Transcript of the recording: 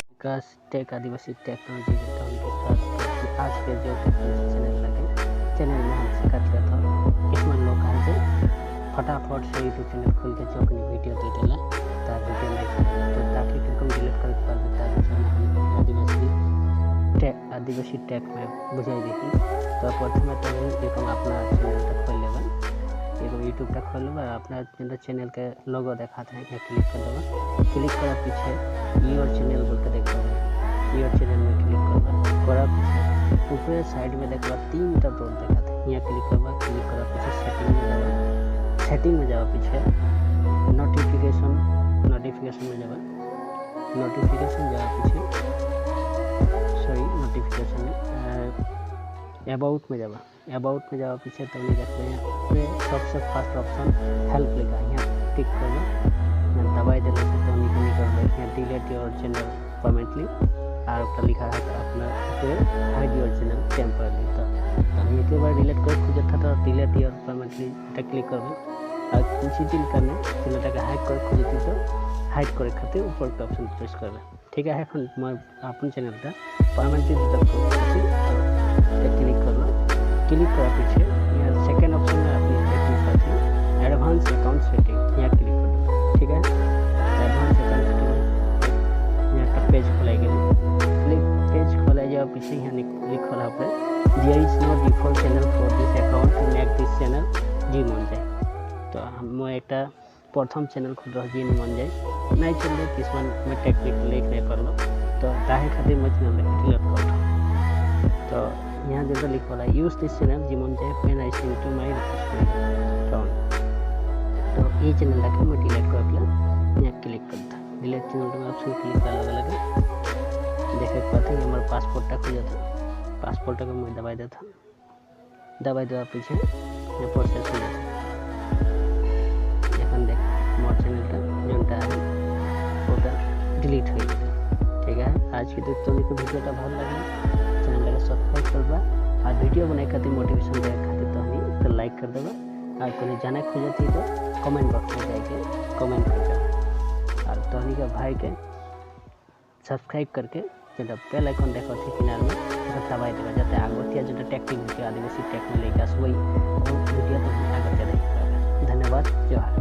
विकास take आदिवासी technology के साथ आज के जो चैनल लगे चैनल में हम सिखाते था किस्मन लोग आज फटाफट से यूट्यूब चैनल खोल के चौकनी वीडियो दे देला तार वीडियो लाइक तो ताकि किनको डिलीट कर पाए तार आदिवासी टेक में बुझाई देखी तो प्रथम तो एक अपना चैनल खोल लेबा एगो यूट्यूब तक खोल लेबा अपना चैनल के लोगो दिखाते हैं क्लिक कर देबा क्लिक कर पीछे योर चैनल बोल के देखो योर चैनल में क्लिक करबा पीछे ऊपर साइड में देखबा तीनटा डॉट दिखाते हैं यहाँ क्लिक करबा पीछे सेटिंग में जाओ पीछे नोटिफिकेशन में जाओ पीछे नोटिफिकेशन अबाउट में जाओ पीछे तो नहीं देखते हैं पे सबसे फर्स्ट ऑप्शन हेल्प लिखा यहाँ टिक करना दबाई देने से तो नहीं कर यहाँ डिलीट योर चैनल परमानेंटली और लिखा है अपना हाइड योर चैनल टेम्परली तो एक बार डिलीट कर खुद था तो डिलीट योर परमानेंटली क्लिक करबे और कुछ दिन करने चैनलটাকে हाइड कर खुद तो हाइड करे खातिर ऊपर के ऑप्शन प्रेस करबे ठीक है এখন मैं अपन चैनलটা परमानेंटली क्लिक करना क्लिक करा पीछे यहाँ सेकंड ऑप्शन में अपनी सेटिंग करते हैं एडवांस अकाउंट सेटिंग यहाँ क्लिक कर दो ठीक है एडवांस अकाउंट सेटिंग यहाँ का पेज खोलेगा पेज खोला जाओ पीछे यहाँ लिखा है there is no default channel for this account to make this channel जी मन जाए तो हम एक प्रथम चैनल खोल रहा जी मन जाए नहीं चल किस्मन में टेक्निक लिख नहीं पारो तो ताहे खातिर मैं चैनल डिलीट कर तो यहाँ जो लिखा है यूज दिस चैनल जी मन जाए when I send to my account तो ये चैनल लगे मैं डिलीट कर यहाँ क्लिक करता डिलीट चैनल में ऑप्शन क्लिक कर लगे देखे पाते हैं हमारे पासपोर्ट खुल जाता पासपोर्ट को मैं दबाई देवा पीछे ये प्रोसेस हो जाता এখন देख मोर चैनल जोटा है ओटा डिलीट हो जाता ठीक है आज की तो तुमको वीडियो भल लगे चैनल को सब्सक्राइब करबा और वीडियो बनाए खातिर मोटिवेशन दे खातिर तो लाइक कर देबा और कोई जाने खोजती तो कमेंट बॉक्स में जाके कमेंट कर देबा और तोहनी के भाई के सब्सक्राइब करके जो बेल आइकन देखो थी किनारे में दबाई देगा जाते आगतिया जो टेक्निक वीडियो आदिवासी टेक्नोलॉजी का वही वीडियो तो आगतिया देख पाएगा धन्यवाद जोहार।